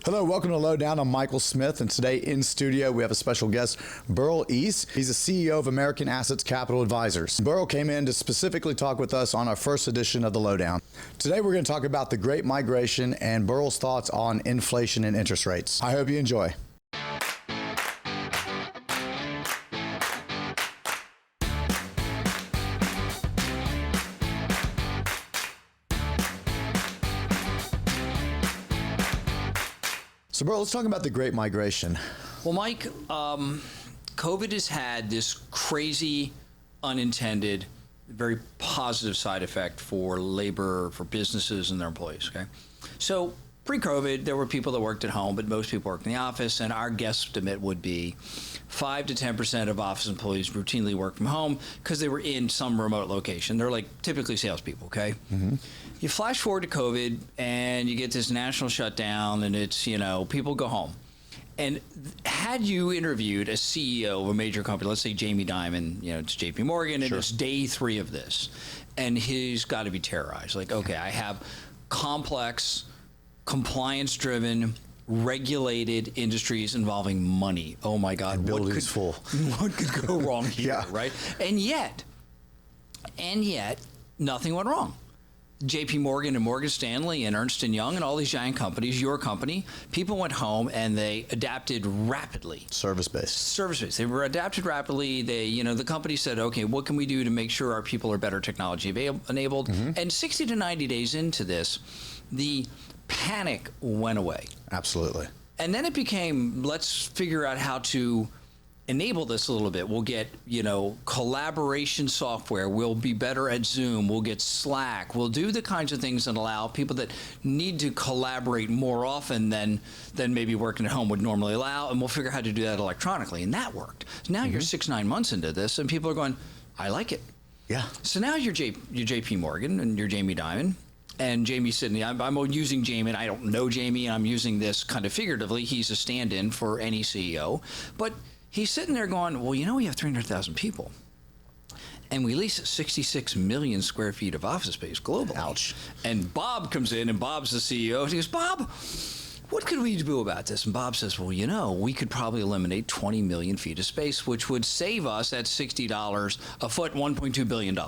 Hello, welcome to Lowdown. I'm Michael Smith, and today in studio we have a special guest, Burl East. He's the CEO of American Assets Capital Advisors. Burl came in to specifically talk with us on our first edition of the Lowdown. Today we're going to talk about the Great Migration and Burl's thoughts on inflation and interest rates. I hope you enjoy. So, Burl, let's talk about the Great Migration. Well, Mike, COVID has had this crazy, unintended, very positive side effect for labor, for businesses and their employees, okay? So, pre-COVID, there were people that worked at home, but most people worked in the office, and our guesstimate would be 5 to 10% of office employees routinely work from home because they were in some remote location. They're like typically salespeople, okay? Mm-hmm. You flash forward to COVID and you get this national shutdown and it's, people go home. And had you interviewed a CEO of a major company, let's say Jamie Dimon, it's JP Morgan, and it's day 3 of this, and he's got to be terrorized. Like, okay, I have complex, compliance-driven, regulated industries involving money. Oh my God, what could go wrong here, right? And yet, nothing went wrong. JP Morgan and Morgan Stanley and Ernst & Young and all these giant companies, your company, people went home and they adapted rapidly. Service-based. They were adapted rapidly. They, the company said, okay, what can we do to make sure our people are better technology enabled? Mm-hmm. And 60 to 90 days into this, the panic went away. Absolutely. And then it became, let's figure out how to enable this a little bit. We'll get, collaboration software. We'll be better at Zoom. We'll get Slack. We'll do the kinds of things that allow people that need to collaborate more often than maybe working at home would normally allow, and we'll figure out how to do that electronically. And that worked. So now you're 6-9 months into this, and people are going, I like it. Yeah. So now you're JP Morgan and you're Jamie Dimon. And Jamie Sidney, I'm using Jamie, and I don't know Jamie, and I'm using this kind of figuratively. He's a stand-in for any CEO. But he's sitting there going, well, we have 300,000 people, and we lease 66 million square feet of office space globally. Ouch. And Bob comes in, and Bob's the CEO, and he goes, Bob, what could we do about this? And Bob says, well, we could probably eliminate 20 million feet of space, which would save us at $60 a foot, $1.2 billion,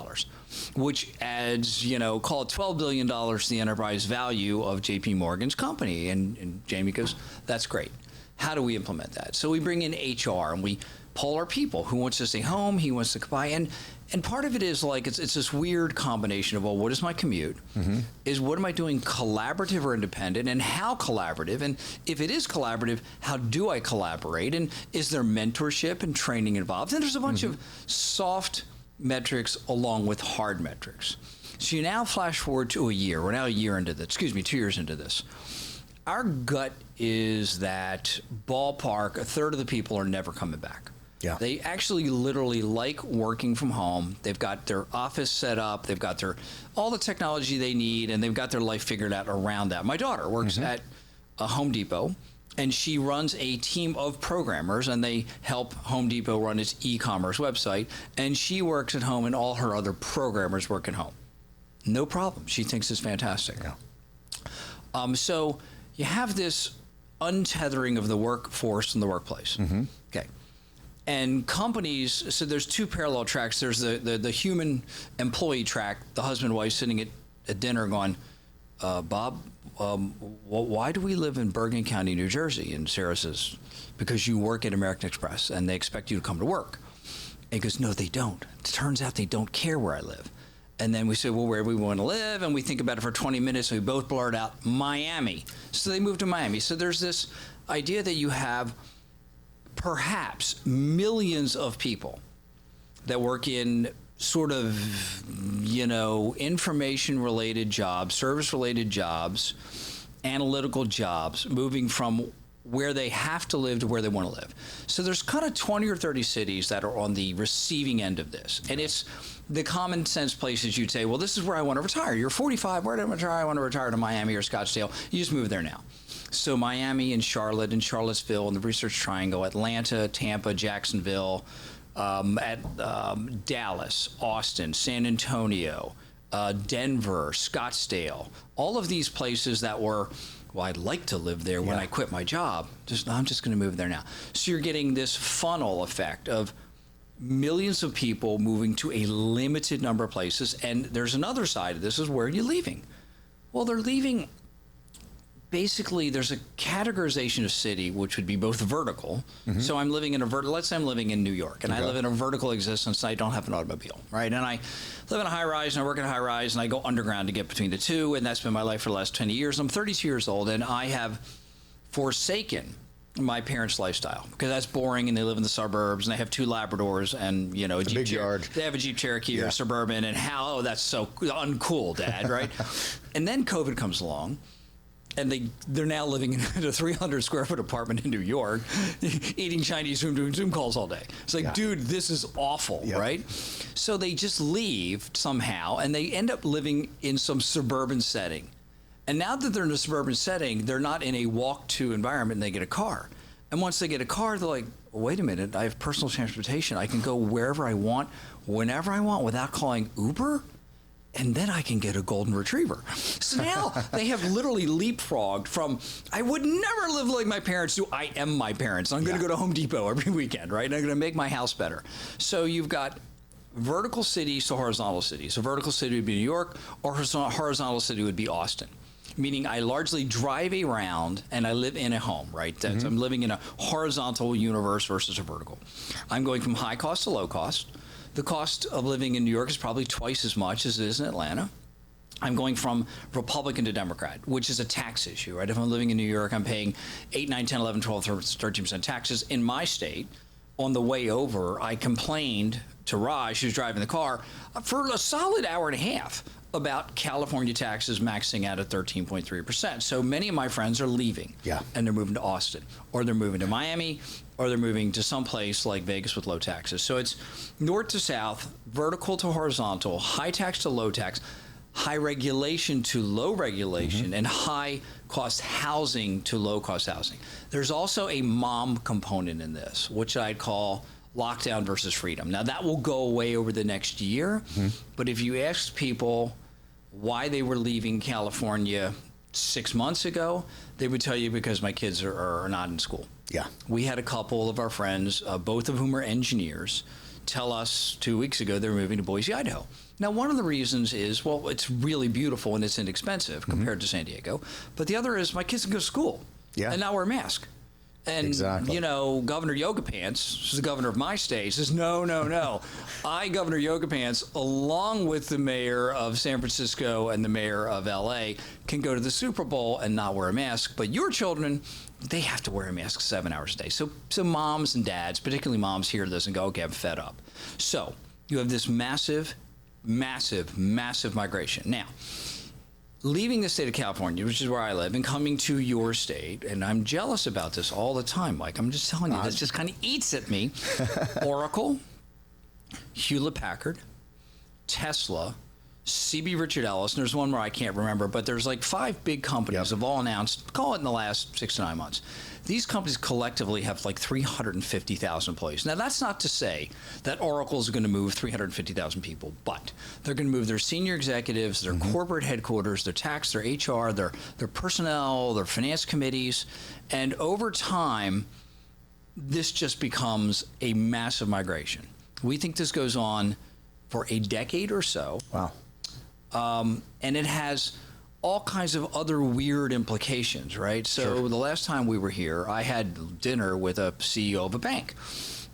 which adds, call it $12 billion to the enterprise value of JP Morgan's company. And Jamie goes, that's great. How do we implement that? So we bring in HR and we poll our people. Who wants to stay home? He wants to buy in. And part of it is like, it's this weird combination of, well, what is my commute? Mm-hmm. Is what am I doing collaborative or independent? And how collaborative? And if it is collaborative, how do I collaborate? And is there mentorship and training involved? And there's a bunch of soft metrics along with hard metrics. So you now flash forward to a year. We're now 2 years into this. Our gut is that ballpark, a third of the people are never coming back. Yeah. They actually literally like working from home. They've got their office set up. They've got all the technology they need, and they've got their life figured out around that. My daughter works at a Home Depot, and she runs a team of programmers, and they help Home Depot run its e-commerce website, and she works at home, and all her other programmers work at home. No problem. She thinks it's fantastic. Yeah. So you have this untethering of the workforce and the workplace. Mm-hmm. Okay. And companies, so there's 2 parallel tracks. There's the human employee track, the husband and wife sitting at dinner going, Bob, why do we live in Bergen County, New Jersey? And Sarah says, because you work at American Express and they expect you to come to work. And he goes, no, they don't. It turns out they don't care where I live. And then we say, well, where do we want to live? And we think about it for 20 minutes, and we both blurt out, Miami. So they move to Miami. So there's this idea that you have perhaps millions of people that work in sort of, information-related jobs, service-related jobs, analytical jobs, moving from where they have to live to where they want to live. So there's kind of 20 or 30 cities that are on the receiving end of this. And it's the common sense places you'd say, well, this is where I want to retire. You're 45, where do I retire? I want to retire to Miami or Scottsdale. You just move there now. So Miami and Charlotte and Charlottesville and the Research Triangle, Atlanta, Tampa, Jacksonville, Dallas, Austin, San Antonio, Denver, Scottsdale, all of these places that were well, I'd like to live there when I quit my job. I'm just going to move there now. So you're getting this funnel effect of millions of people moving to a limited number of places. And there's another side of this is where are you leaving? Well, they're leaving. Basically, there's a categorization of city, which would be both vertical. So I'm living in let's say I'm living in New York, and I live in a vertical existence, and I don't have an automobile, right? And I live in a high rise, and I work in a high rise, and I go underground to get between the two, and that's been my life for the last 20 years. I'm 32 years old, and I have forsaken my parents' lifestyle because that's boring, and they live in the suburbs, and they have 2 Labradors, and a Jeep big yard. They have a Jeep Cherokee or a Suburban, and that's so uncool, Dad, right? And then COVID comes along. And they're now living in a 300 square foot apartment in New York, eating Chinese food, doing Zoom calls all day. It's like, dude, this is awful, right? So they just leave somehow, and they end up living in some suburban setting. And now that they're in a suburban setting, they're not in a walk-to environment, and they get a car. And once they get a car, they're like, wait a minute, I have personal transportation. I can go wherever I want, whenever I want, without calling Uber. And then I can get a golden retriever. So now they have literally leapfrogged from, I would never live like my parents do, I am my parents. I'm going to go to Home Depot every weekend, right? And I'm going to make my house better. So you've got vertical cities to horizontal cities. So vertical city would be New York, or horizontal city would be Austin. Meaning I largely drive around and I live in a home, right? I'm living in a horizontal universe versus a vertical. I'm going from high cost to low cost. The cost of living in New York is probably twice as much as it is in Atlanta. I'm going from Republican to Democrat, which is a tax issue, right? If I'm living in New York, I'm paying 8, 9, 10, 11, 12, 13% taxes. In my state, on the way over, I complained to Raj, who's driving the car, for a solid hour and a half about California taxes maxing out at 13.3%. So many of my friends are leaving, and they're moving to Austin, or they're moving to Miami, or they're moving to some place like Vegas with low taxes. So it's north to south, vertical to horizontal, high tax to low tax, high regulation to low regulation, and high cost housing to low cost housing. There's also a mom component in this, which I'd call lockdown versus freedom. Now that will go away over the next year, but if you ask people why they were leaving California 6 months ago, they would tell you because my kids are not in school. We had a couple of our friends, both of whom are engineers, tell us 2 weeks ago they're moving to Boise, Idaho. Now, one of the reasons is, well, it's really beautiful and it's inexpensive compared to San Diego. But the other is my kids can go to school and not wear a mask. And, Governor Yoga Pants, who's the governor of my state, says, no. I, Governor Yoga Pants, along with the mayor of San Francisco and the mayor of L.A., can go to the Super Bowl and not wear a mask. But your children, they have to wear a mask 7 hours a day. So moms and dads, particularly moms, hear this and go, okay, I'm fed up. So you have this massive migration. Now, leaving the state of California, which is where I live, and coming to your state, and I'm jealous about this all the time, Mike. I'm just telling you, this just kind of eats at me. Oracle, Hewlett-Packard, Tesla, CB Richard Ellis, and there's one more I can't remember, but there's like 5 big companies have all announced, call it in the last 6 to 9 months. These companies collectively have like 350,000 employees. Now, that's not to say that Oracle is going to move 350,000 people, but they're going to move their senior executives, their corporate headquarters, their tax, their HR, their personnel, their finance committees. And over time, this just becomes a massive migration. We think this goes on for a decade or so. Wow. And it has all kinds of other weird implications, right? So the last time we were here, I had dinner with a CEO of a bank.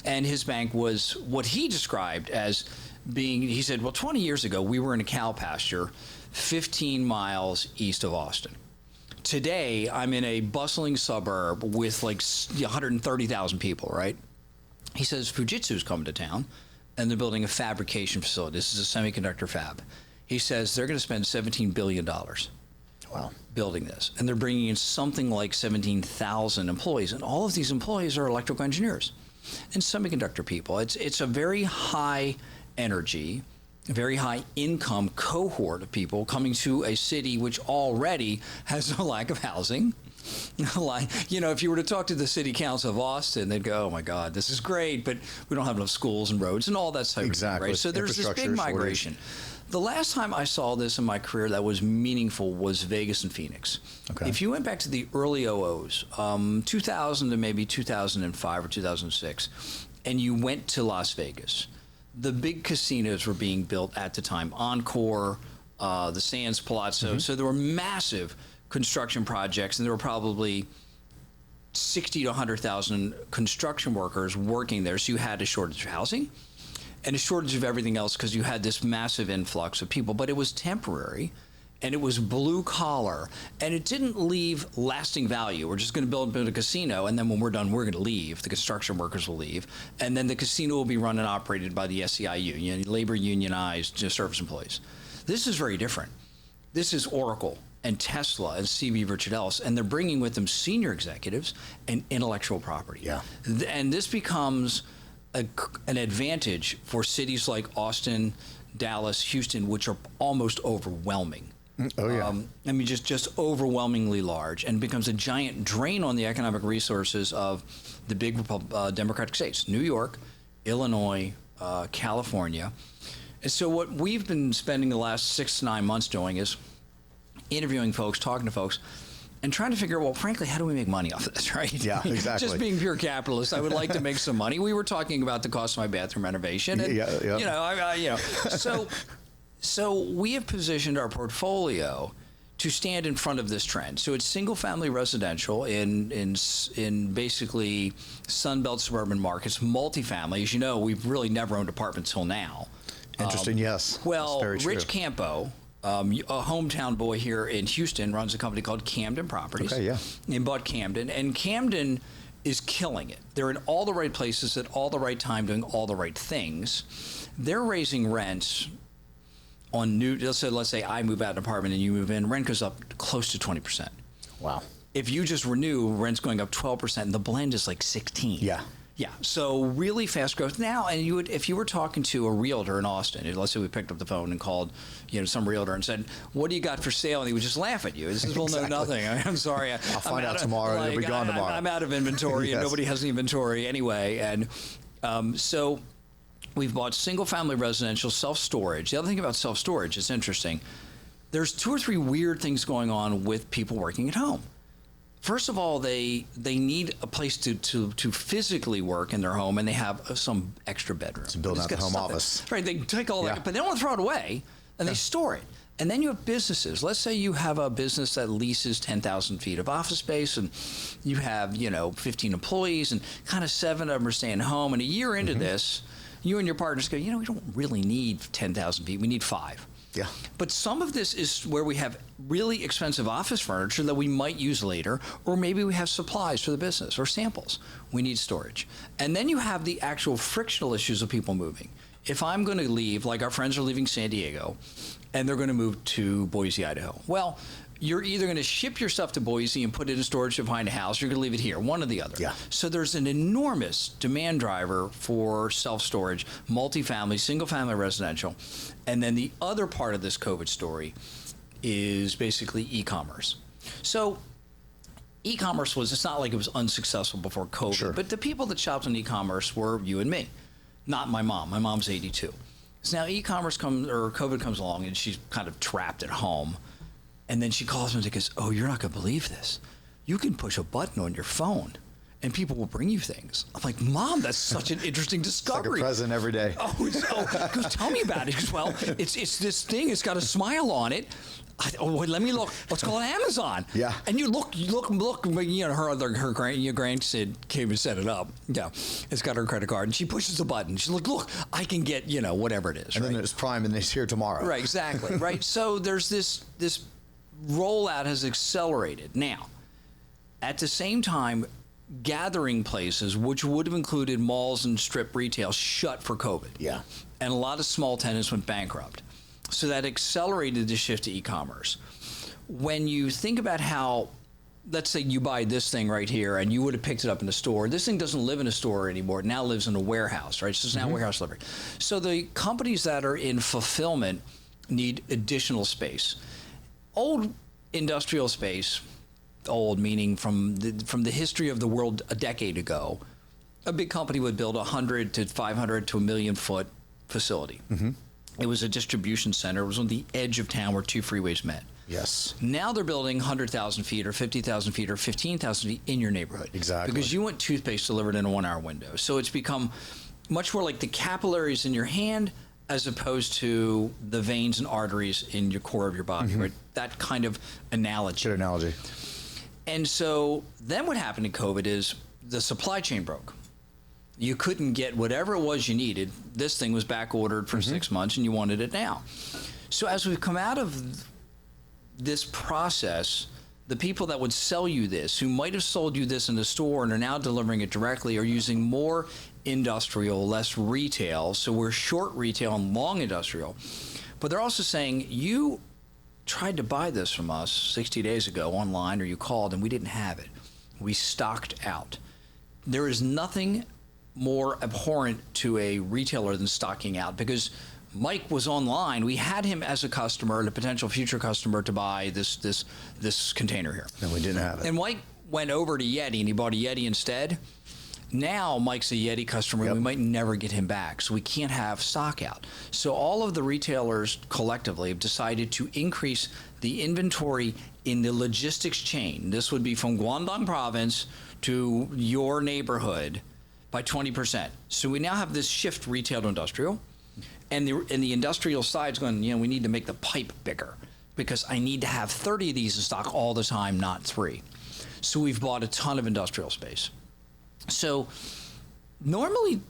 And his bank was what he described as being, he said, well, 20 years ago, we were in a cow pasture 15 miles east of Austin. Today, I'm in a bustling suburb with like 130,000 people, right? He says Fujitsu's coming to town, and they're building a fabrication facility. This is a semiconductor fab. He says they're going to spend $17 billion building this. And they're bringing in something like 17,000 employees. And all of these employees are electrical engineers and semiconductor people. It's a very high energy, very high income cohort of people coming to a city which already has a lack of housing. If you were to talk to the city council of Austin, they'd go, oh my God, this is great, but we don't have enough schools and roads and all that type of thing, right? So there's this big migration. The last time I saw this in my career that was meaningful was Vegas and Phoenix. Okay. If you went back to the early 00s, 2000 to maybe 2005 or 2006, and you went to Las Vegas, the big casinos were being built at the time. Encore, the Sands Palazzo. So there were massive construction projects, and there were probably 60 to 100,000 construction workers working there. So you had a shortage of housing and a shortage of everything else because you had this massive influx of people. But it was temporary, and it was blue collar, and it didn't leave lasting value. We're just going to build a casino, and then when we're done, we're going to leave. The construction workers will leave, and then the casino will be run and operated by the SEI union, labor unionized service employees. This is very different. This is Oracle and Tesla and CB Richard Ellis, and they're bringing with them senior executives and intellectual property. Yeah. And this becomes an advantage for cities like Austin, Dallas, Houston, which are almost overwhelming. Oh, yeah. I mean, just overwhelmingly large, and becomes a giant drain on the economic resources of the big Democratic states, New York, Illinois, California. And so what we've been spending the last 6 to 9 months doing is interviewing folks, talking to folks, and trying to figure out, well, frankly, how do we make money off of this, right? Yeah, exactly. Just being pure capitalist, I would like to make some money. We were talking about the cost of my bathroom renovation, and so we have positioned our portfolio to stand in front of this trend. So it's single-family residential in basically Sunbelt suburban markets, multifamily. As you know, we've really never owned apartments till now. Interesting, yes. Well, Very true. Rich Campo, a hometown boy here in Houston, runs a company called Camden Properties. Okay, yeah. And bought Camden, and Camden is killing it. They're in all the right places at all the right time, doing all the right things. They're raising rents on new. Let's say I move out an apartment and you move in, rent goes up close to 20%. Wow. If you just renew, rent's going up 12%, and the blend is like 16. Yeah. Yeah, so really fast growth now. And if you were talking to a realtor in Austin, let's say we picked up the phone and called, some realtor and said, "What do you got for sale?" and he would just laugh at you. This is Exactly. No, nothing. I'm sorry. I'll find out tomorrow. It'll be gone tomorrow. I'm out of inventory, Yes. and nobody has any inventory anyway. And so we've bought single-family residential, self-storage. The other thing about self-storage is interesting. There's 2 or 3 weird things going on with people working at home. First of all, they need a place to physically work in their home, and they have some extra bedroom. To build out the home office. Right, they take all that, but they don't want to throw it away, and they store it. And then you have businesses. Let's say you have a business that leases 10,000 feet of office space, and you have 15 employees, and kind of 7 of them are staying home. And a year into this, you and your partners go, we don't really need 10,000 feet. We need 5. Yeah. But some of this is where we have really expensive office furniture that we might use later, or maybe we have supplies for the business or samples. We need storage. And then you have the actual frictional issues of people moving. If I'm going to leave, like our friends are leaving San Diego, and they're going to move to Boise, Idaho. Well, you're either going to ship your stuff to Boise and put it in storage behind a house, or you're going to leave it here, one or the other. Yeah. So there's an enormous demand driver for self-storage, multifamily, single-family residential. And then the other part of this COVID story is basically e-commerce. So e-commerce it's not like it was unsuccessful before COVID, Sure. but the people that shopped on e-commerce were you and me, not my mom. My mom's 82. So now COVID comes along, and she's kind of trapped at home. And then she calls me and goes, "Oh, you're not going to believe this. You can push a button on your phone, and people will bring you things." I'm like, "Mom, that's such an interesting discovery." It's like a present every day. He goes, "Tell me about it." He goes, "Well, it's this thing. It's got a smile on it." Let me look. Let's call it Amazon. Yeah. And you look. Her grandkid came and set it up. Yeah. It's got her credit card, and she pushes the button. She's like, "Look, I can get whatever it is." And right? then it's Prime, and it's here tomorrow. Right, exactly. Right. So there's this rollout has accelerated. Now, at the same time, gathering places, which would have included malls and strip retail, shut for COVID. Yeah. And a lot of small tenants went bankrupt. So that accelerated the shift to e-commerce. When you think about how, let's say you buy this thing right here and you would have picked it up in a store. This thing doesn't live in a store anymore. It now lives in a warehouse, right? So it's now warehouse delivery. So the companies that are in fulfillment need additional space. Old industrial space, old meaning from the history of the world a decade ago, a big company would build 100 to 500 to 1 million foot facility. It was a distribution center. It was on the edge of town where two freeways met. Yes. Now they're building 100,000 feet or 50,000 feet or 15,000 feet in your neighborhood. Exactly. Because you want toothpaste delivered in a 1 hour window. So it's become much more like the capillaries in your hand as opposed to the veins and arteries in your core of your body, right? That kind of analogy. Good analogy. And so then what happened in COVID is the supply chain broke. You couldn't get whatever it was you needed. This thing was back ordered for 6 months and you wanted it now. So as we've come out of this process, the people that would sell you this, who might have sold you this in the store and are now delivering it directly, are using more industrial, less retail. So we're short retail and long industrial. But they're also saying, you tried to buy this from us 60 days ago online, or you called and we didn't have it. We stocked out. There is nothing more abhorrent to a retailer than stocking out, because Mike was online. We had him as a customer and a potential future customer to buy this container here. And we didn't have it. And Mike went over to Yeti and he bought a Yeti instead. Now Mike's a Yeti customer. Yep. We might never get him back, so we can't have stock out. So all of the retailers collectively have decided to increase the inventory in the logistics chain. This would be from Guangdong province to your neighborhood by 20%. So we now have this shift retail to industrial. And the industrial side's going, we need to make the pipe bigger because I need to have 30 of these in stock all the time, not 3. So we've bought a ton of industrial space. So normally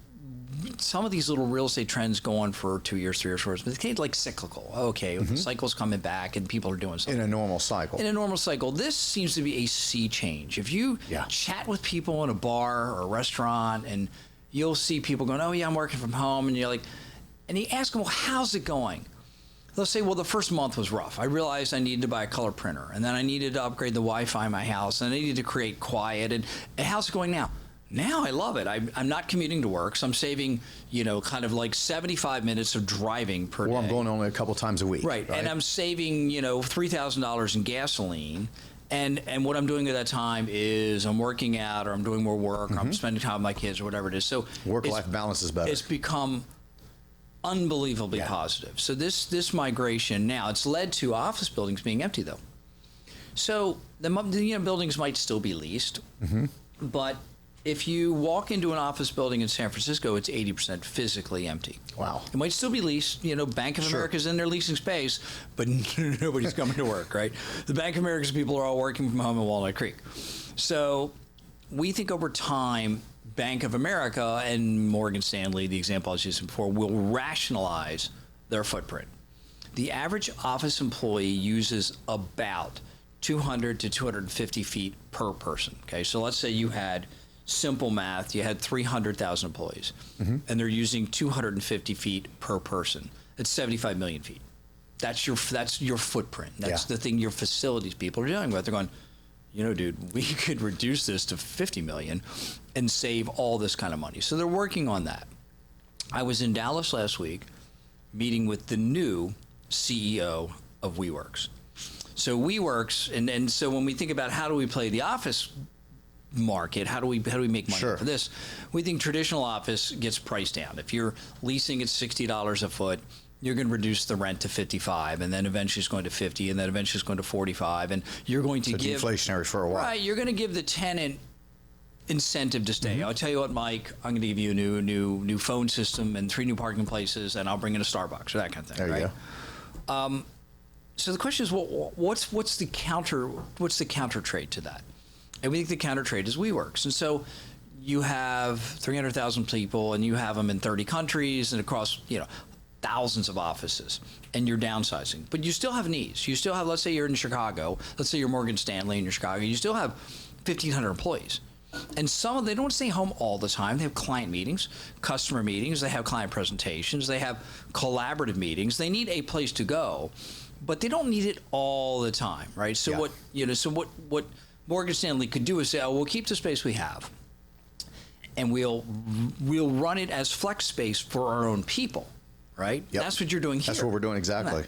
some of these little real estate trends go on for 2 years, 3 years, 4 years, but they like cyclical. Okay, the cycle's coming back and people are doing something. In a normal cycle. In a normal cycle. This seems to be a sea change. If you chat with people in a bar or a restaurant, and you'll see people going, oh yeah, I'm working from home, and you're like, and you ask them, well, how's it going? They'll say, well, the first month was rough. I realized I needed to buy a color printer, and then I needed to upgrade the Wi-Fi in my house, and I needed to create quiet, and how's it going now? Now I love it. I'm not commuting to work, so I'm saving, kind of like 75 minutes of driving per day. Or I'm going only a couple times a week. Right, and I'm saving, $3,000 in gasoline. And what I'm doing at that time is I'm working out, or I'm doing more work, or I'm spending time with my kids, or whatever it is. So work-life balance is better. It's become unbelievably positive. So this migration now, it's led to office buildings being empty, though. So the buildings might still be leased, but if you walk into an office building in San Francisco, it's 80% physically empty. Wow. It might still be leased. Bank of America's in there leasing space, but nobody's coming to work, right? The Bank of America's people are all working from home in Walnut Creek. So we think over time, Bank of America and Morgan Stanley, the example I was using before, will rationalize their footprint. The average office employee uses about 200 to 250 feet per person. Okay, so let's say you had, simple math, you had 300,000 employees, and they're using 250 feet per person. That's 75 million feet. That's your footprint. That's the thing your facilities people are dealing with. They're going, dude, we could reduce this to 50 million and save all this kind of money. So they're working on that. I was in Dallas last week meeting with the new CEO of WeWorks. So WeWorks, and so when we think about how do we play the office market, how do we make money for this? We think traditional office gets priced down. If you're leasing at $60 a foot, you're going to reduce the rent to 55, and then eventually it's going to 50, and then eventually it's going to 45, and you're going to give deflationary for a while. Right, you're going to give the tenant incentive to stay. I'll tell you what, Mike, I'm going to give you a new phone system and 3 new parking places, and I'll bring in a Starbucks or that kind of thing. There you go. So the question is, what's the counter trade to that? And we think the counter trade is WeWorks. And so you have 300,000 people, and you have them in 30 countries and across, thousands of offices, and you're downsizing. But you still have needs. You still have, let's say you're in Chicago, let's say you're Morgan Stanley and you're Chicago, you still have 1,500 employees. And they don't stay home all the time. They have client meetings, customer meetings, they have client presentations, they have collaborative meetings. They need a place to go, but they don't need it all the time, right? So what Morgan Stanley could do is say, we'll keep the space we have, and we'll run it as flex space for our own people, right? Yep. That's what you're doing here. That's what we're doing, exactly.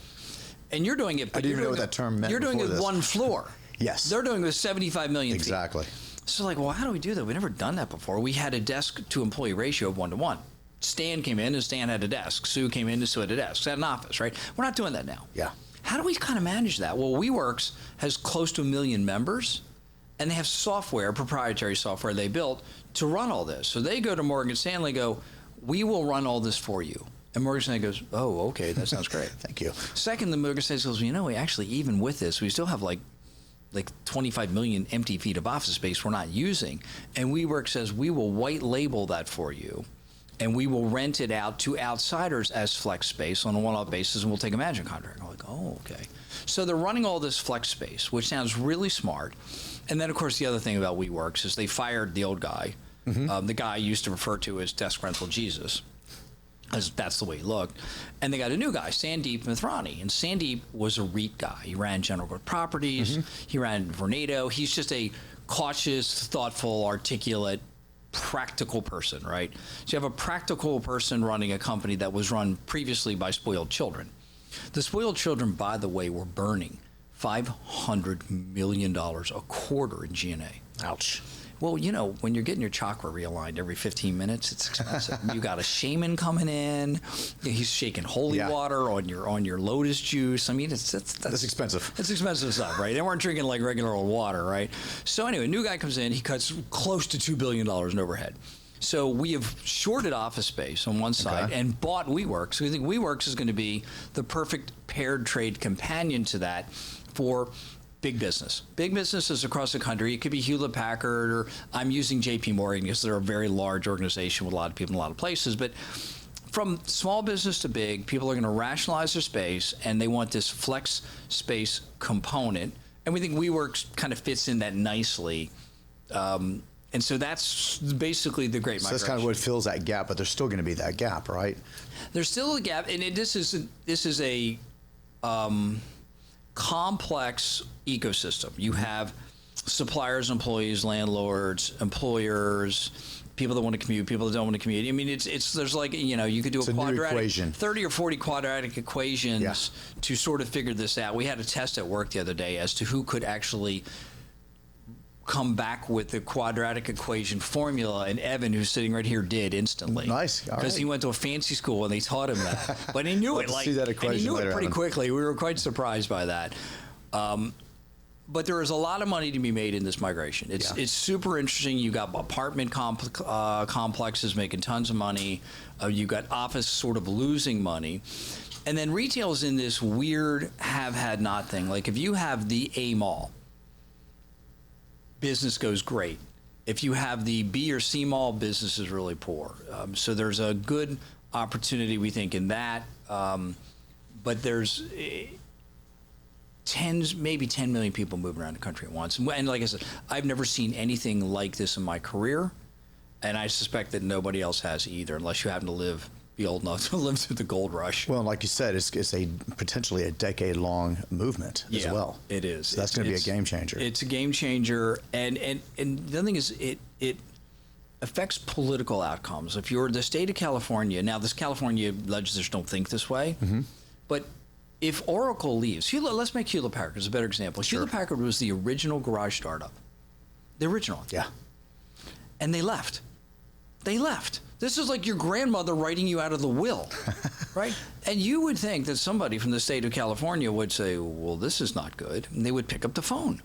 And you're doing it. I didn't even know what that term meant. You're doing it with one floor. Yes. They're doing it with 75 million feet. Exactly. So how do we do that? We've never done that before. We had a desk to employee ratio of 1 to 1. Stan came in and Stan had a desk. Sue came in and Sue had a desk. They had an office, right? We're not doing that now. Yeah. How do we kind of manage that? Well, WeWorks has close to 1 million members, and they have software, proprietary software they built to run all this. So they go to Morgan Stanley, go, we will run all this for you. And Morgan Stanley goes, oh, okay, that sounds great. Thank you. Second, the Morgan Stanley goes, we actually, even with this, we still have like 25 million empty feet of office space we're not using. And WeWorks says, we will white label that for you. And we will rent it out to outsiders as flex space on a one-off basis, and we'll take a management contract. I'm like, oh, okay. So they're running all this flex space, which sounds really smart. And then, of course, the other thing about WeWorks is they fired the old guy, the guy I used to refer to as Desk Rental Jesus, as that's the way he looked. And they got a new guy, Sandeep Mithrani. And Sandeep was a REIT guy. He ran General Growth Properties. He ran Vornado. He's just a cautious, thoughtful, articulate, practical person, right? So you have a practical person running a company that was run previously by spoiled children. The spoiled children, by the way, were burning $500 million a quarter in G&A. Ouch. Well, when you're getting your chakra realigned every 15 minutes, it's expensive. You got a shaman coming in. He's shaking holy water on your lotus juice. I mean, that's expensive. It's expensive stuff, right? They weren't drinking like regular old water, right? So anyway, a new guy comes in. He cuts close to $2 billion in overhead. So we have shorted office space on one side and bought WeWorks. So we think WeWorks is going to be the perfect paired trade companion to that for big business. Big businesses across the country. It could be Hewlett-Packard, or I'm using JP Morgan because they're a very large organization with a lot of people in a lot of places. But from small business to big, people are going to rationalize their space, and they want this flex space component. And we think WeWorks kind of fits in that nicely. And so that's basically the great migration. So that's kind of what fills that gap, but there's still going to be that gap, right? There's still a gap, and this is a complex ecosystem. You have suppliers, employees, landlords, employers, people that want to commute, people that don't want to commute. I mean, it's there's like, you could do a quadratic equation. 30 or 40 quadratic equations to sort of figure this out. We had a test at work the other day as to who could actually come back with the quadratic equation formula, and Evan, who's sitting right here, did instantly. Nice, because he went to a fancy school and they taught him that. But he knew it. See that equation and he knew later, it pretty Evan. quickly. We were quite surprised by that. But there is a lot of money to be made in this migration. It's super interesting. You got apartment complexes making tons of money. You got office sort of losing money. And then retail is in this weird have, had, not thing. Like if you have the A mall, business goes great. If you have the B or C mall, business is really poor. So there's a good opportunity, we think, in that. But there's maybe 10 million people moving around the country at once. And like I said, I've never seen anything like this in my career. And I suspect that nobody else has either, unless you happen to be old enough to live through the gold rush. Well, like you said, it's potentially a decade-long movement as well. It is. So that's going to be a game changer. It's a game changer, and the other thing is it affects political outcomes. If you're the state of California, now this California legislators don't think this way, but if Oracle leaves, let's make Hewlett-Packard as a better example. Sure. Hewlett-Packard was the original garage startup, the original. Yeah. And they left. This is like your grandmother writing you out of the will, right? And you would think that somebody from the state of California would say, well, this is not good. And they would pick up the phone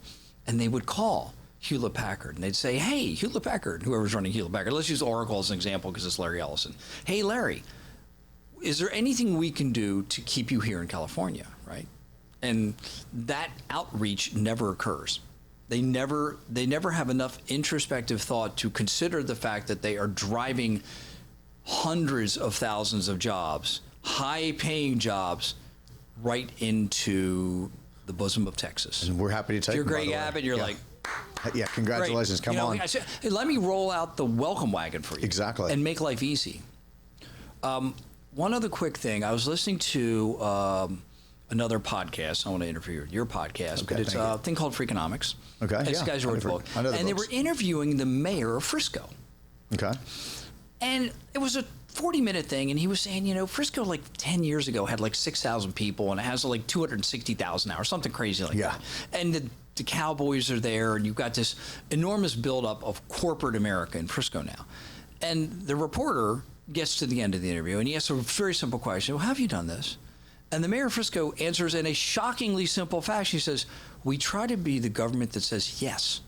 and they would call Hewlett-Packard and they'd say, hey, Hewlett-Packard, whoever's running Hewlett-Packard, let's use Oracle as an example because it's Larry Ellison. Hey, Larry, is there anything we can do to keep you here in California, right? And that outreach never occurs. They never have enough introspective thought to consider the fact that they are driving hundreds of thousands of jobs, high-paying jobs, right into the bosom of Texas. And we're happy to take them. If you're Greg Abbott, you're like, yeah, congratulations, great. come on. I said, hey, let me roll out the welcome wagon for you. Exactly. And make life easy. One other quick thing. I was listening to another podcast. I want to interview your podcast, but it's a thing called Freakonomics. Okay. It's yeah, guys who wrote the book. And they were interviewing the mayor of Frisco. Okay. And it was a 40-minute thing, and he was saying, Frisco like 10 years ago had like 6,000 people, and it has like 260,000 now, or something crazy like that. And the Cowboys are there, and you've got this enormous buildup of corporate America in Frisco now. And the reporter gets to the end of the interview and he asks a very simple question. Well, how have you done this? And the mayor of Frisco answers in a shockingly simple fashion. He says, we try to be the government that says yes.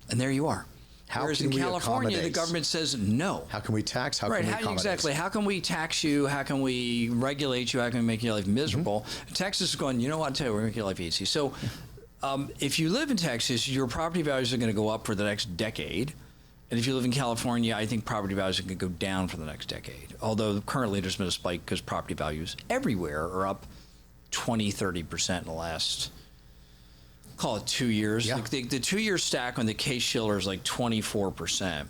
And there you are. Whereas in California, the government says no. How can we tax? How can we accommodate? Exactly. How can we tax you? How can we regulate you? How can we make your life miserable? Texas is going, you know what, I'll tell you, we're going to make your life easy. So if you live in Texas, your property values are going to go up for the next decade. And if you live in California, I think property values are going to go down for the next decade. Although currently there's been a spike because property values everywhere are up 20, 30% in the last, call it 2 years. Yeah. Like the 2-year stack on the Case-Shiller is like 24%.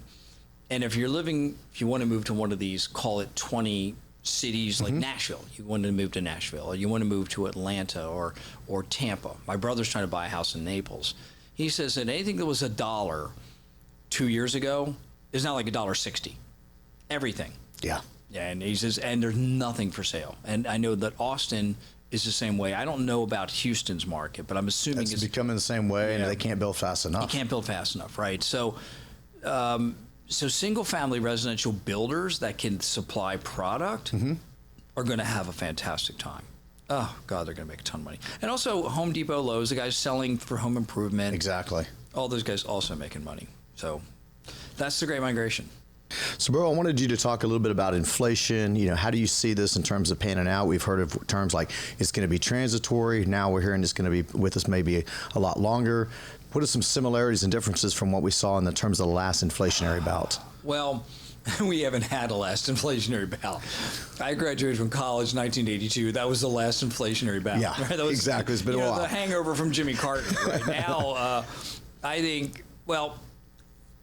And if you want to move to one of these, call it 20 cities like Nashville, you want to move to Nashville, or you want to move to Atlanta or Tampa. My brother's trying to buy a house in Naples. He says that anything that was $1 2 years ago is now like $1.60. Everything. Yeah. Yeah, and he says, and there's nothing for sale. And I know that Austin is the same way. I don't know about Houston's market, but I'm assuming it's becoming the same way, and they can't build fast enough. You can't build fast enough, right? So, so single-family residential builders that can supply product are going to have a fantastic time. Oh, God, they're going to make a ton of money. And also Home Depot, Lowe's, the guys selling for home improvement. Exactly. All those guys also making money. So that's the Great Migration. So, Burl, I wanted you to talk a little bit about inflation. You know, how do you see this in terms of panning out? We've heard of terms like it's going to be transitory. Now we're hearing it's going to be with us maybe a lot longer. What are some similarities and differences from what we saw in the terms of the last inflationary bout? Well, we haven't had a last inflationary bout. I graduated from college in 1982. That was the last inflationary bout. Yeah, right? That was, exactly. It's been a while. The hangover from Jimmy Carter. Right now, I think, well,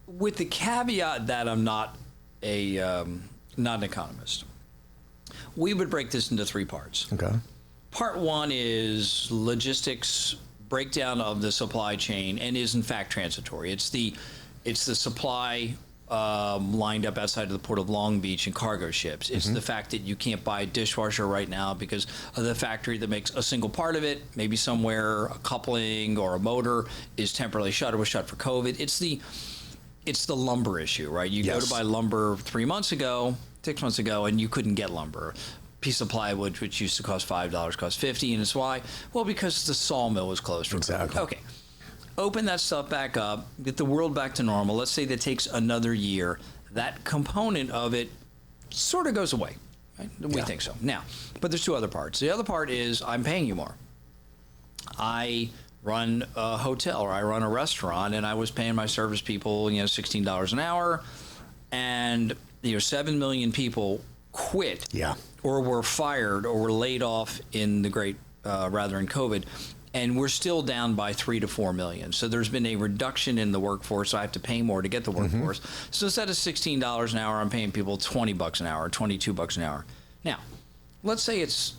with the caveat that I'm not an economist, we would break this into 3 parts. Okay. Part 1 is logistics, breakdown of the supply chain, and is in fact transitory. It's the supply lined up outside of the port of Long Beach in cargo ships. It's the fact that you can't buy a dishwasher right now because of the factory that makes a single part of it, maybe somewhere a coupling or a motor is temporarily shut or was shut for COVID. It's the lumber issue, right? You go to buy lumber 3 months ago, 6 months ago, and you couldn't get lumber. Piece of plywood, which used to cost $5, cost $50, and it's why? Well, because the sawmill was closed for Exactly. Okay. Open that stuff back up, get the world back to normal. Let's say that takes another year. That component of it sort of goes away. Right? We think so. Now, but there's 2 other parts. The other part is I'm paying you more. I run a hotel or I run a restaurant, and I was paying my service people, $16 an hour, and 7 million people quit, or were fired, or were laid off in the in COVID, and we're still down by 3 to 4 million. So there's been a reduction in the workforce. So I have to pay more to get the workforce. So instead of $16 an hour, I'm paying people $20 an hour, $22 an hour. Now, let's say it's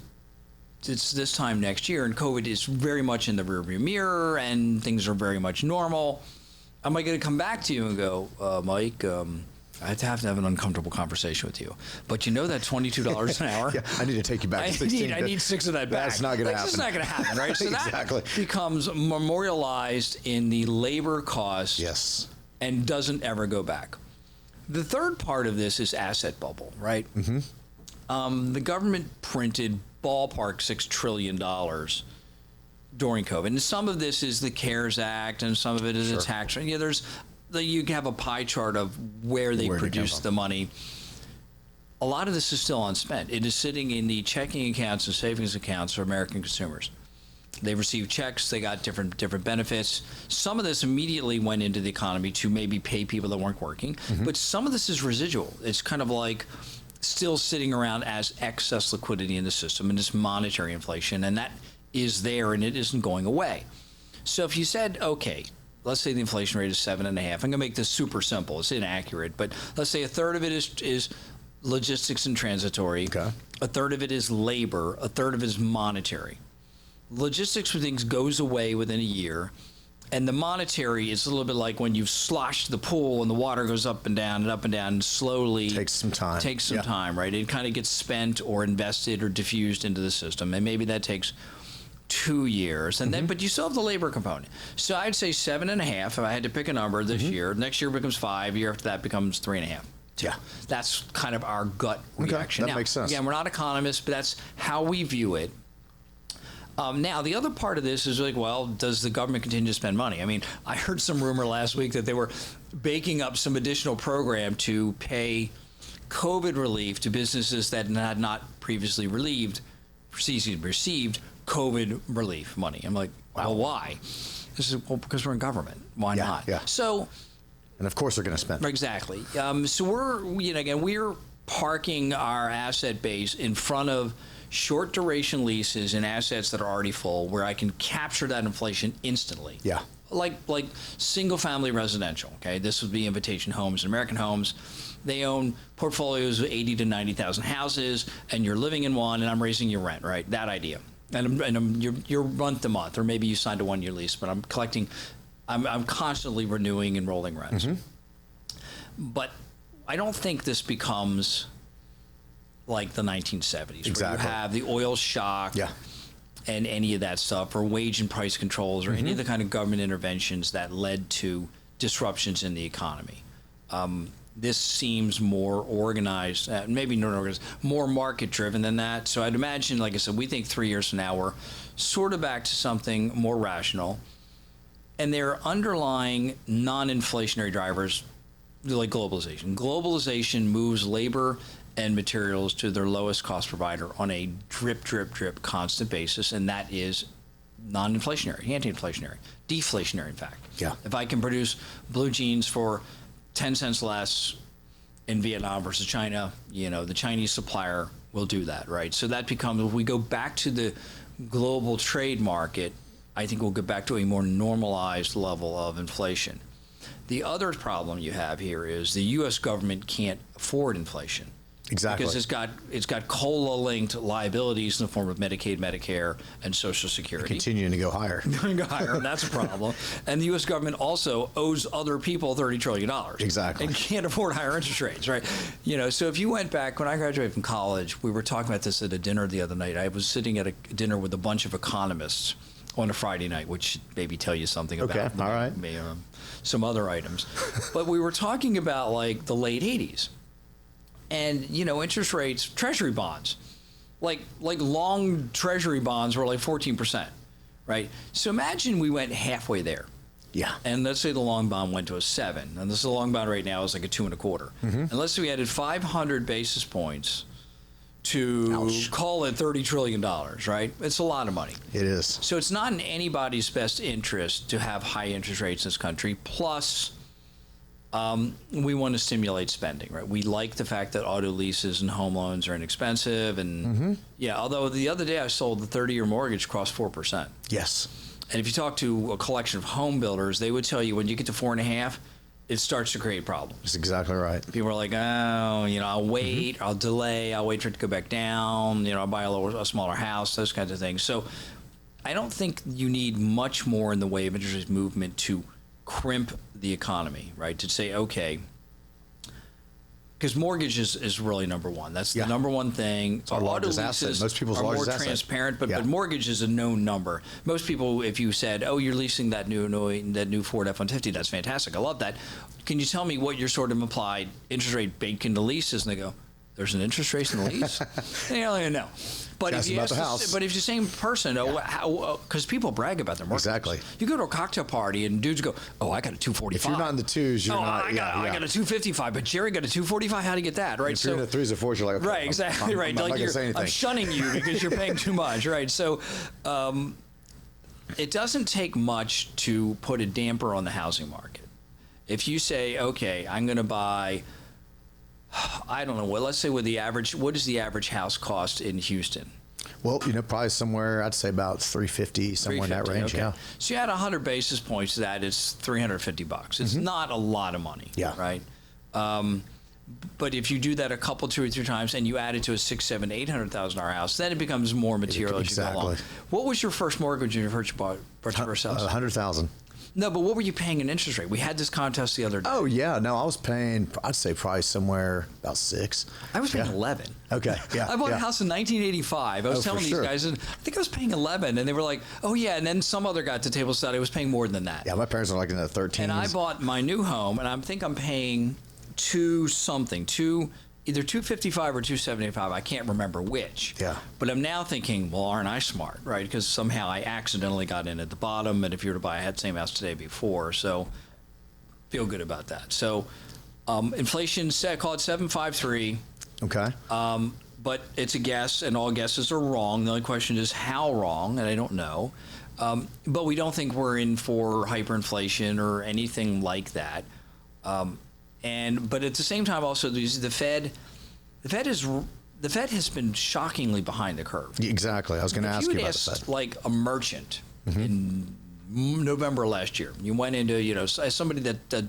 this time next year, and COVID is very much in the rearview mirror, and things are very much normal. Am I going to come back to you and go, Mike, I have to have an uncomfortable conversation with you, but that $22 an hour? I need to take you back to 16. I need 6 of that back. That's not going to happen. It's not going to happen, right? So Exactly. that becomes memorialized in the labor cost and doesn't ever go back. The third part of this is asset bubble, right? The government printed ballpark $6 trillion during COVID. And some of this is the CARES Act, and some of it is a tax. You have a pie chart of where they produce the money. A lot of this is still unspent. It is sitting in the checking accounts and savings accounts for American consumers. They received checks. They got different benefits. Some of this immediately went into the economy to maybe pay people that weren't working. But some of this is residual. It's kind of like still sitting around as excess liquidity in the system, and it's monetary inflation, and that is there, and it isn't going away. So if you said, okay, let's say the inflation rate is 7.5. I'm going to make this super simple. It's inaccurate, but let's say a third of it is logistics and transitory. Okay. A third of it is labor. A third of it is monetary. Logistics for things goes away within a year, and the monetary is a little bit like when you've sloshed the pool and the water goes up and down and slowly takes some time, right? It kind of gets spent or invested or diffused into the system, and maybe that takes 2 years, and then but you still have the labor component. So I'd say 7.5 if I had to pick a number this year. Next year becomes 5. Year after that becomes 3.5. to. Yeah. That's kind of our gut reaction. That now, makes sense. Again, we're not economists, but that's how we view it. Now, the other part of this is like, well, does the government continue to spend money? I mean, I heard some rumor last week that they were baking up some additional program to pay COVID relief to businesses that had not previously received COVID relief money. I'm like, well, why? This is, well, because we're in government. Why not? Yeah. So, and of course they're going to spend. Exactly. So we're parking our asset base in front of short duration leases and assets that are already full, where I can capture that inflation instantly. Yeah. Like single family residential. Okay, this would be Invitation Homes and American Homes. They own portfolios of 80 to 90,000 houses, and you're living in one, and I'm raising your rent. Right, that idea. And you're month to month, or maybe you signed a 1-year lease, but I'm collecting. I'm constantly renewing and rolling rents. Mm-hmm. But I don't think this becomes like the 1970s, where you have the oil shock and any of that stuff, or wage and price controls, or any of the kind of government interventions that led to disruptions in the economy. This seems more organized, maybe not organized, more market-driven than that. So I'd imagine, like I said, we think 3 years from now we're sort of back to something more rational. And there are underlying non-inflationary drivers like globalization. Globalization moves labor and materials to their lowest cost provider on a drip, drip, drip constant basis, and that is non-inflationary, anti-inflationary, deflationary, in fact. Yeah. If I can produce blue jeans for 10 cents less in Vietnam versus China, the Chinese supplier will do that, right? So that becomes, if we go back to the global trade market, I think we'll get back to a more normalized level of inflation. The other problem you have here is the U.S. government can't afford inflation. Exactly. Because it's got COLA-linked liabilities in the form of Medicaid, Medicare, and Social Security. Continuing to go higher. Going to go higher, and that's a problem. And the U.S. government also owes other people $30 trillion. Exactly. And can't afford higher interest rates, right? So if you went back, when I graduated from college, we were talking about this at a dinner the other night. I was sitting at a dinner with a bunch of economists on a Friday night, which should maybe tell you something about all right. Some other items. But we were talking about like the late 80s. And, interest rates, treasury bonds, like long treasury bonds were like 14%, right? So imagine we went halfway there. Yeah. And let's say the long bond went to a 7, and this is the long bond right now is like a 2.25. Mm-hmm. And let's say we added 500 basis points to call it $30 trillion, right? It's a lot of money. It is. So it's not in anybody's best interest to have high interest rates in this country. Plus, we want to stimulate spending, right? We like the fact that auto leases and home loans are inexpensive. And although the other day I sold the 30-year mortgage crossed 4%. Yes. And if you talk to a collection of home builders, they would tell you when you get to 4.5, it starts to create problems. That's exactly right. People are like, I'll wait, I'll delay, I'll wait for it to go back down, I'll buy a smaller house, those kinds of things. So I don't think you need much more in the way of interest rate movement to crimp the economy, right? To say, okay, because mortgage is really number one. That's the number one thing. It's our largest asset. Most people's largest asset. More transparent, but mortgage is a known number. Most people, if you said, "Oh, you're leasing that new Ford F-150," that's fantastic. I love that. Can you tell me what your sort of implied interest rate baked into leases? And they go, "There's an interest rate in the lease." They don't even know. But if you ask but if you're the same person, because people brag about their mortgage. Exactly. You go to a cocktail party and dudes go, "Oh, I got a 245." If you're not in the twos, you're not. I got a 255, but Jerry got a 245. How do you get that? Right. If you're in the threes or fours, you're like, okay, right, exactly, right. I'm not gonna say anything. I'm shunning you because you're paying too much, right? So, it doesn't take much to put a damper on the housing market. If you say, okay, I'm going to buy, I don't know, let's say what does the average house cost in Houston? Well, probably somewhere, I'd say about $350, somewhere in that range, okay. So you add 100 basis points to that, it's $350. It's not a lot of money, right? But if you do that a couple, 2 or 3 times, and you add it to a $600,000, $800,000 house, then it becomes more material as you go along. What was your first mortgage you bought for yourself? $100,000. No, but what were you paying in interest rate? We had this contest the other day. Oh, yeah. No, I was paying, I'd say probably somewhere about 6. I was paying 11. Okay, yeah. I bought a house in 1985. I was telling these guys, and I think I was paying 11, and they were like, oh, yeah, and then some other guy at the table said I was paying more than that. Yeah, my parents were like in the 13s. And I bought my new home, and I think I'm paying either 255 or 275. I can't remember which. Yeah. But I'm now thinking, well, aren't I smart, right? Because somehow I accidentally got in at the bottom, and if you were to buy, I had the same house today before, so feel good about that. So inflation, call it 7.53. Okay. But it's a guess, and all guesses are wrong. The only question is how wrong, and I don't know. But we don't think we're in for hyperinflation or anything like that. But at the same time, also the Fed has been shockingly behind the curve. Exactly. I was going to ask you about the Fed. Like a merchant in November last year, you went into, as somebody that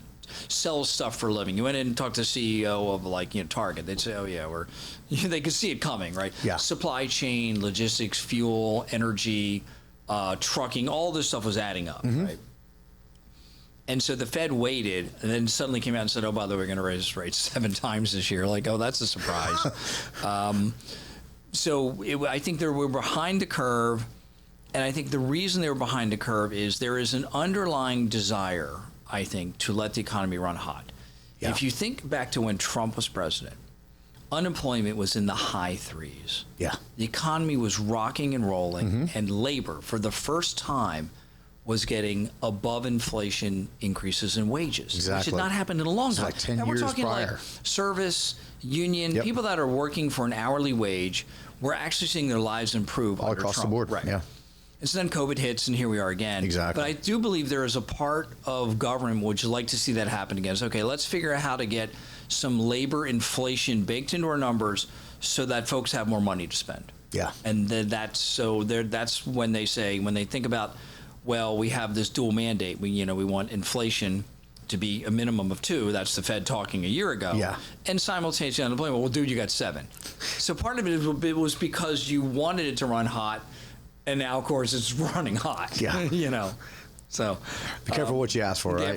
sells stuff for a living, you went in and talked to the CEO of Target. They'd say, oh yeah, they could see it coming, right? Yeah. Supply chain, logistics, fuel, energy, trucking, all this stuff was adding up, right? And so the Fed waited, and then suddenly came out and said, oh, by the way, we're going to raise rates 7 times this year. Like, oh, that's a surprise. I think they were behind the curve, and I think the reason they were behind the curve is there is an underlying desire, I think, to let the economy run hot. Yeah. If you think back to when Trump was president, unemployment was in the high 3s. Yeah. The economy was rocking and rolling, and labor, for the first time, was getting above inflation increases in wages, exactly. which had not happened in a long time. Like 10 and we're years talking prior. like service, union, people that are working for an hourly wage, we're actually seeing their lives improve all under across Trump. the board. Right. Yeah. And so then COVID hits, and here we are again. Exactly. But I do believe there is a part of government which would like to see that happen again. It's okay, let's figure out how to get some labor inflation baked into our numbers so that folks have more money to spend. Yeah. And that's when they say, when they think about, well, we have this dual mandate. We want inflation to be a minimum of 2. That's the Fed talking a year ago. Yeah. And simultaneously unemployment. Well, dude, you got 7. So part of it was because you wanted it to run hot, and now, of course, it's running hot. Yeah. So be careful what you ask for, right?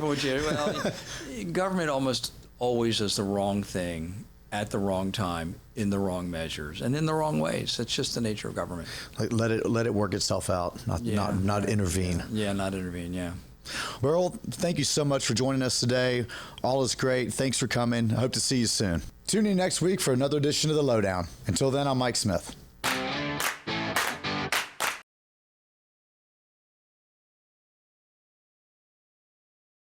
Government almost always does the wrong thing at the wrong time, in the wrong measures, and in the wrong ways. That's just the nature of government. Like let it work itself out, not intervene. Yeah, not intervene. Yeah. Burl, thank you so much for joining us today. All is great. Thanks for coming. I hope to see you soon. Tune in next week for another edition of The Lowdown. Until then, I'm Mike Smith.